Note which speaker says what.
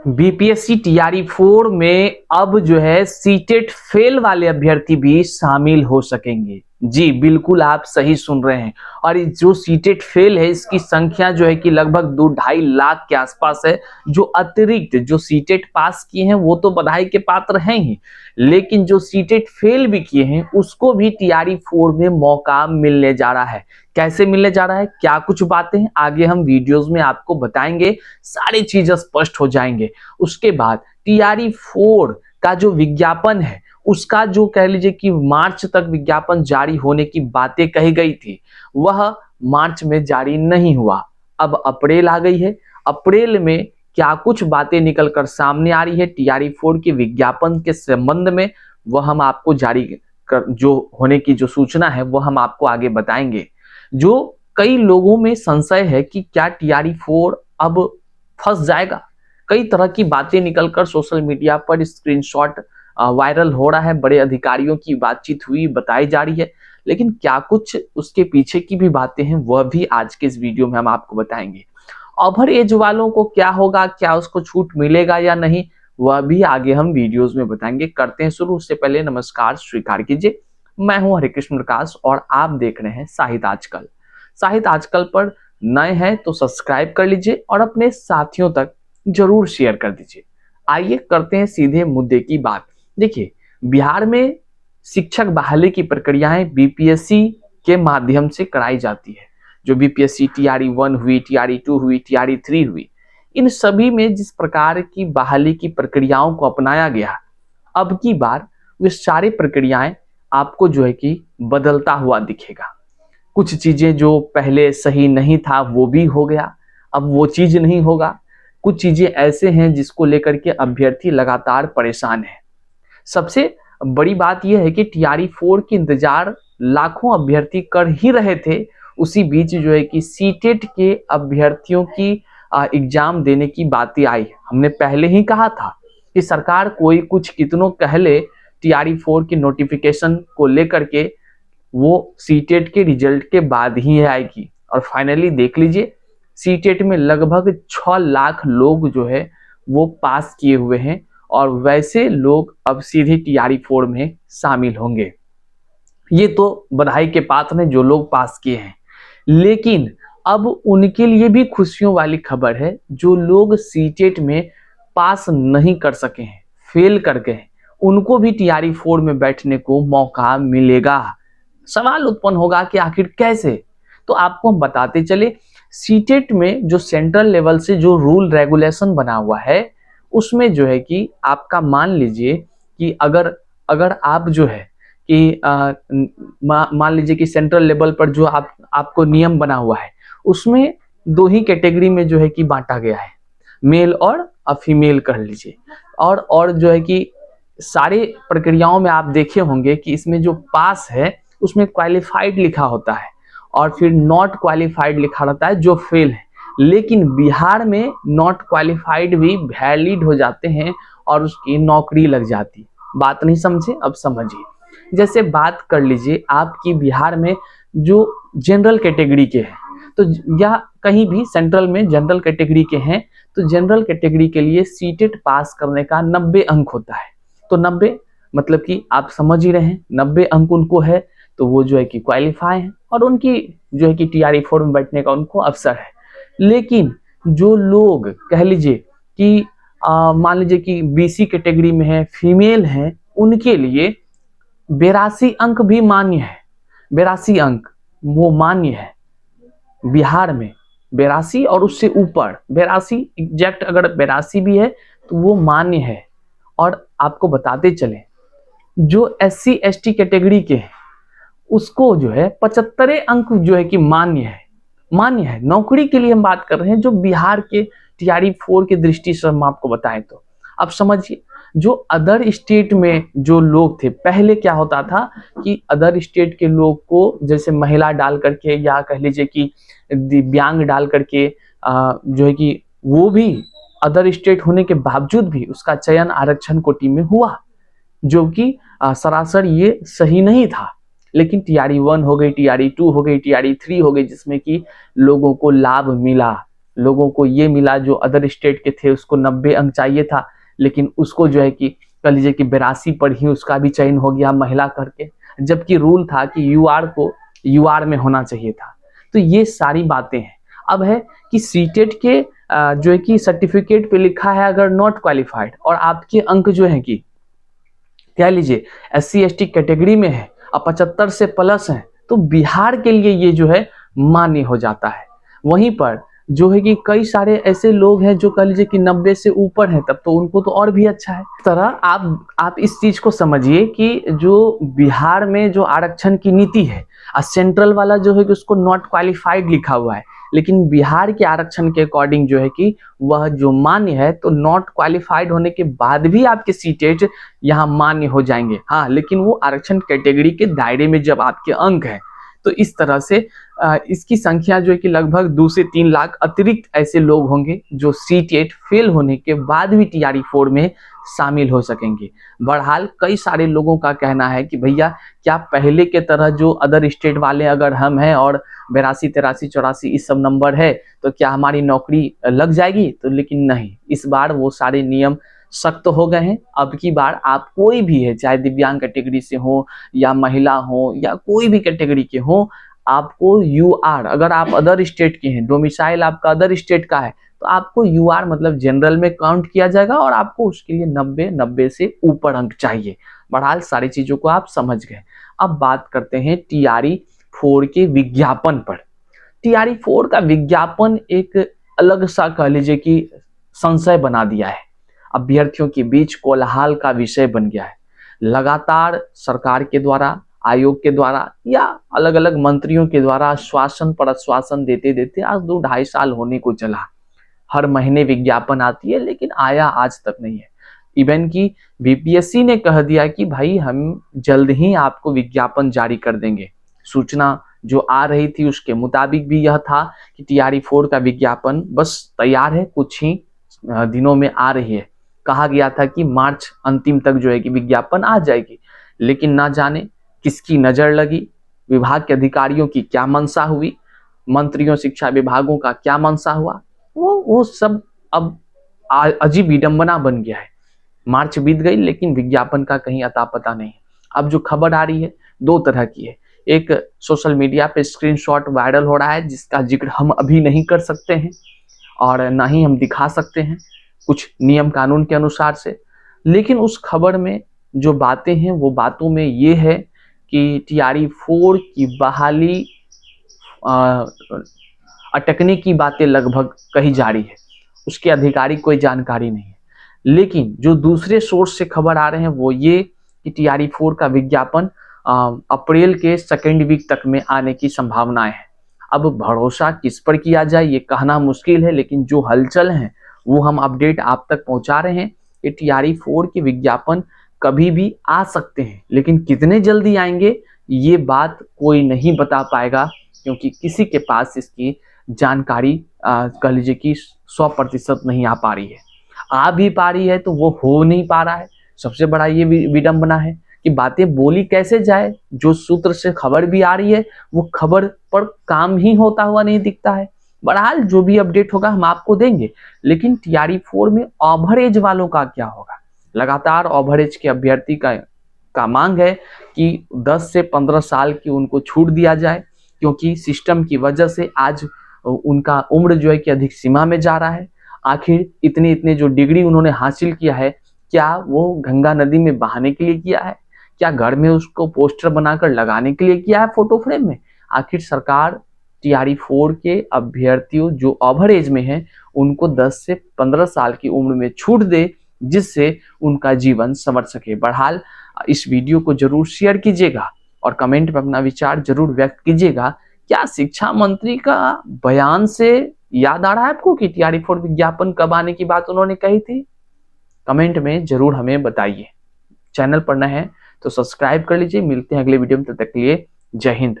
Speaker 1: BPSC TRE 4 में अब जो है सीटेट फेल वाले अभ्यर्थी भी शामिल हो सकेंगे। जी बिल्कुल, आप सही सुन रहे हैं। और जो सीटेट फेल है इसकी संख्या जो है कि लगभग 2-2.5 लाख के आसपास है। जो अतिरिक्त जो सीटेट पास किए हैं वो तो बधाई के पात्र हैं ही, लेकिन जो सीटेट फेल भी किए हैं उसको भी टीआरई 4 में मौका मिलने जा रहा है। कैसे मिलने जा रहा है, क्या कुछ बातें हैं, आगे हम वीडियोस में आपको बताएंगे, सारी चीजें स्पष्ट हो जाएंगे। उसके बाद टीआरई 4 का जो विज्ञापन है उसका जो कह लीजिए कि मार्च तक विज्ञापन जारी होने की बातें कही गई थी, वह मार्च में जारी नहीं हुआ। अब अप्रैल आ गई है। अप्रैल में क्या कुछ बातें निकलकर सामने आ रही है टीआरई 4 के विज्ञापन के संबंध में, वह हम आपको जारी कर जो होने की जो सूचना है वह हम आपको आगे बताएंगे। जो कई लोगों में संशय है कि क्या टीआरई 4 अब फंस जाएगा। कई तरह की बातें निकलकर सोशल मीडिया पर स्क्रीनशॉट वायरल हो रहा है, बड़े अधिकारियों की बातचीत हुई बताई जा रही है, लेकिन क्या कुछ उसके पीछे की भी बातें हैं वह भी आज के इस वीडियो में हम आपको बताएंगे। ओवर एज वालों को क्या होगा, क्या उसको छूट मिलेगा या नहीं, वह भी आगे हम वीडियोस में बताएंगे। करते हैं शुरू। उससे पहले नमस्कार स्वीकार कीजिए, मैं हूं हरिकृष्ण प्रकाश और आप देख रहे हैं साहित्य आजकल। साहित्य आजकल पर नए हैं तो सब्सक्राइब कर लीजिए और अपने साथियों तक जरूर शेयर कर दीजिए। आइए करते हैं सीधे मुद्दे की बात। देखिए, बिहार में शिक्षक बहाली की प्रक्रियाएं बीपीएससी के माध्यम से कराई जाती है। जो बीपीएससी टीआरई 1 हुई, टीआरई 2 हुई, टीआरई 3 हुई, इन सभी में जिस प्रकार की बहाली की प्रक्रियाओं को अपनाया गया, अब की बार वे सारी प्रक्रियाएं आपको जो है कि बदलता हुआ दिखेगा। कुछ चीजें जो पहले सही नहीं था वो भी हो गया, अब वो चीज नहीं होगा। कुछ चीजें ऐसे हैं जिसको लेकर के अभ्यर्थी लगातार परेशान है। सबसे बड़ी बात यह है कि टीआरई 4 की इंतजार लाखों अभ्यर्थी कर ही रहे थे। उसी बीच जो है कि सीटेट के अभ्यर्थियों की एग्जाम देने की बातें आई। हमने पहले ही कहा था कि सरकार कोई कुछ कितनों कह ले, टीआरई 4 की नोटिफिकेशन को लेकर के वो सीटेट के रिजल्ट के बाद ही आएगी। और फाइनली देख लीजिए, सीटेट में लगभग 6 लाख लोग जो है वो पास किए हुए हैं और वैसे लोग अब सीधे टीआरई 4 में शामिल होंगे। ये तो बधाई के पात्र हैं जो लोग पास किए हैं, लेकिन अब उनके लिए भी खुशियों वाली खबर है जो लोग सीटेट में पास नहीं कर सके हैं, फेल कर गए, उनको भी टीआरई 4 में बैठने को मौका मिलेगा। सवाल उत्पन्न होगा कि आखिर कैसे, तो आपको हम बताते चले। सीटेट में जो सेंट्रल लेवल से जो रूल रेगुलेशन बना हुआ है उसमें जो है कि आपका मान लीजिए कि अगर आप जो है कि मान लीजिए कि सेंट्रल लेवल पर जो आपको नियम बना हुआ है उसमें 2 ही कैटेगरी में जो है कि बांटा गया है, मेल और फीमेल कर लीजिए। और जो है कि सारे प्रक्रियाओं में आप देखे होंगे कि इसमें जो पास है उसमें क्वालिफाइड लिखा होता है और फिर नॉट क्वालिफाइड लिखा रहता है जो फेल है। लेकिन बिहार में नॉट क्वालिफाइड भी वैलिड हो जाते हैं और उसकी नौकरी लग जाती है। बात नहीं समझे, अब समझिए। जैसे बात कर लीजिए आपकी बिहार में जो जनरल कैटेगरी के हैं, तो या कहीं भी सेंट्रल में जनरल कैटेगरी के हैं, तो जनरल कैटेगरी के लिए सीटेट पास करने का 90 अंक होता है। तो 90 मतलब कि आप समझ ही रहे हैं, 90 अंक उनको है तो वो जो है कि क्वालिफाई है और उनकी जो है कि टीआरई 4 में बैठने का उनको अवसर है। लेकिन जो लोग कह लीजिए कि मान लीजिए कि बीसी कैटेगरी में है, फीमेल हैं, उनके लिए 82 अंक भी मान्य है। 82 अंक वो मान्य है बिहार में, 82 और उससे ऊपर 82 एग्जैक्ट, अगर 82 भी है तो वो मान्य है। और आपको बताते चले जो एससी एसटी कैटेगरी के हैं उसको जो है 75 अंक जो है कि मान्य है। नौकरी के लिए हम बात कर रहे हैं जो बिहार के टीआरई 4 के दृष्टि से हम आपको बताएं तो अब समझिए। जो अदर स्टेट में जो लोग थे, पहले क्या होता था कि अदर स्टेट के लोग को जैसे महिला डाल करके या कह लीजिए कि दिव्यांग डाल करके जो है कि वो भी अदर स्टेट होने के बावजूद भी उसका चयन आरक्षण कोटि में हुआ, जो कि सरासर ये सही नहीं था। लेकिन टीआरई 1 हो गई, टीआरई 2 हो गई, टीआरई 3 हो गई, जिसमें कि लोगों को लाभ मिला। लोगों को ये मिला जो अदर स्टेट के थे, उसको 90 अंक चाहिए था, लेकिन उसको जो है कि कह लीजिए कि 82 पर ही उसका भी चयन हो गया महिला करके, जबकि रूल था कि यूआर को यूआर में होना चाहिए था। तो ये सारी बातें हैं। अब है कि सीटेट के जो है कि सर्टिफिकेट पे लिखा है अगर नॉट क्वालिफाइड, और आपके अंक जो है कि कह लीजिए SC/ST कैटेगरी में है और 75 से प्लस है, तो बिहार के लिए ये जो है मान्य हो जाता है। वहीं पर जो है कि कई सारे ऐसे लोग हैं जो कह लीजिए कि 90 से ऊपर हैं, तब तो उनको तो और भी अच्छा है। इस तरह आप इस चीज को समझिए कि जो बिहार में जो आरक्षण की नीति है, सेंट्रल वाला जो है कि उसको नॉट क्वालिफाइड लिखा हुआ है, लेकिन बिहार के आरक्षण के अकॉर्डिंग जो है कि वह जो मान्य है, तो नॉट क्वालिफाइड होने के बाद भी आपके सीटेट यहाँ मान्य हो जाएंगे। हाँ, लेकिन वो आरक्षण कैटेगरी के दायरे में जब आपके अंक हैं, तो इस तरह से इसकी संख्या जो है कि लगभग 2 से 3 लाख अतिरिक्त ऐसे लोग होंगे जो सीटेट फेल होने के बाद भी TRE-4 में शामिल हो सकेंगे। बहरहाल कई सारे लोगों का कहना है कि भैया क्या पहले के तरह जो अदर स्टेट वाले अगर हम हैं और 82, 83, 84 इस सब नंबर है, तो क्या हमारी नौकरी लग जाएगी? तो लेकिन नहीं, इस बार वो सारे नियम सख्त हो गए हैं। अब की बार आप कोई भी है, चाहे दिव्यांग कैटेगरी से हो या महिला हो या कोई भी कैटेगरी के हो, आपको यूआर, अगर आप अदर स्टेट के हैं, डोमिसाइल आपका अदर स्टेट का है, तो आपको यूआर मतलब जनरल में काउंट किया जाएगा और आपको उसके लिए 90 से ऊपर अंक चाहिए। बहरहाल सारी चीजों को आप समझ गए। अब बात करते हैं TRE-4 के विज्ञापन पर। TRE-4 का विज्ञापन एक अलग सा कह लीजिए कि संशय बना दिया है, अभ्यर्थियों के बीच कोलाहल का विषय बन गया है। लगातार सरकार के द्वारा, आयोग के द्वारा या अलग अलग मंत्रियों के द्वारा आश्वासन पर आश्वासन देते देते आज 2-2.5 साल होने को चला। हर महीने विज्ञापन आती है, लेकिन आया आज तक नहीं है। इवन की BPSC ने कह दिया कि भाई हम जल्द ही आपको विज्ञापन जारी कर देंगे। सूचना जो आ रही थी उसके मुताबिक भी यह था कि TRE-4 का विज्ञापन बस तैयार है, कुछ ही दिनों में आ रही है। कहा गया था कि मार्च अंतिम तक जो है कि विज्ञापन आ जाएगी, लेकिन ना जाने किसकी नजर लगी, विभाग के अधिकारियों की क्या मंशा हुई, मंत्रियों शिक्षा विभागों का क्या मंशा हुआ, वो सब अब अजीब विडंबना बन गया है। मार्च बीत गई लेकिन विज्ञापन का कहीं अता पता नहीं। अब जो खबर आ रही है 2 तरह की है। एक सोशल मीडिया पे स्क्रीनशॉट वायरल हो रहा है जिसका जिक्र हम अभी नहीं कर सकते हैं और ना ही हम दिखा सकते हैं कुछ नियम कानून के अनुसार से, लेकिन उस खबर में जो बातें हैं वो बातों में ये है कि TRE-4 की बहाली अटकने की बातें लगभग कही जा रही है। उसके आधिकारिक कोई जानकारी नहीं है, लेकिन जो दूसरे सोर्स से खबर आ रहे हैं वो ये कि TRE-4 का विज्ञापन अप्रैल के 2nd वीक तक में आने की संभावनाएं है। अब भरोसा किस पर किया जाए ये कहना मुश्किल है, लेकिन जो हलचल है वो हम अपडेट आप तक पहुंचा रहे हैं कि TRE-4 के विज्ञापन कभी भी आ सकते हैं, लेकिन कितने जल्दी आएंगे ये बात कोई नहीं बता पाएगा, क्योंकि किसी के पास इसकी जानकारी कह लीजिए कि 100% नहीं आ पा रही है। आ भी पा रही है तो वो हो नहीं पा रहा है। सबसे बड़ा ये विडंबना है कि बातें बोली कैसे जाए, जो सूत्र से खबर भी आ रही है वो खबर पर काम ही होता हुआ नहीं दिखता है। बहरहाल जो भी अपडेट होगा हम आपको देंगे, लेकिन TRE-4 में ओवरेज वालों का क्या होगा? लगातार ओवरेज के अभ्यर्थी का मांग है कि 10 से 15 साल की उनको छूट दिया जाए, क्योंकि सिस्टम की वजह से आज उनका उम्र जो है कि अधिक सीमा में जा रहा है। आखिर इतने जो डिग्री उन्होंने हासिल किया है, क्या वो गंगा नदी में बहाने के लिए किया है? क्या घर में उसको पोस्टर बनाकर लगाने के लिए किया है फोटो फ्रेम में? आखिर सरकार TRE-4 के अभ्यर्थियों जो ओवर एज में हैं उनको 10 से 15 साल की उम्र में छूट दे, जिससे उनका जीवन संवर सके। बहरहाल इस वीडियो को जरूर शेयर कीजिएगा और कमेंट में अपना विचार जरूर व्यक्त कीजिएगा। क्या शिक्षा मंत्री का बयान से याद आ रहा है आपको कि TRE-4 विज्ञापन कब आने की बात उन्होंने कही थी? कमेंट में जरूर हमें बताइए। चैनल पर नए हैं तो सब्सक्राइब कर लीजिए। मिलते हैं अगले वीडियो में, तब तक के लिए जय हिंद।